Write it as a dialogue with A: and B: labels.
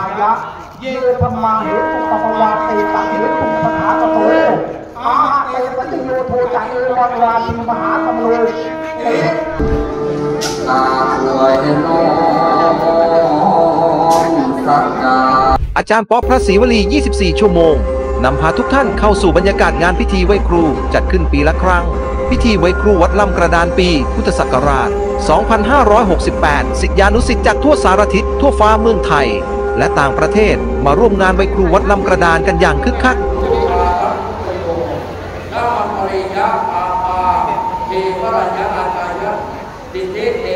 A: ายะเยธรรมาเหตุปปวาเตตังเหตุปถาคโตอาเตปฏิโยโทจังเอวังวาทิมหาธรรมโลเอตาสวยน้องสักกา
B: อาจารย์ป๊อปพระศรีวลี 24 ชั่วโมงนำพาทุกท่านเข้าสู่บรรยากาศงานพิธีไหว้ครูจัดขึ้นปีละครั้งพิธีไหว้ครูวัดลำกระดานปีพุทธศักราช 2568 ศิษยานุศิษย์จากทั่วสารทิศทั่วฟ้าเมืองไทยและต่างประเทศมาร่วมงานไหว้ครูวัดลำกระดานกันอย่างคึกคัก
C: เทวราชาอาจารย์ดิเทเท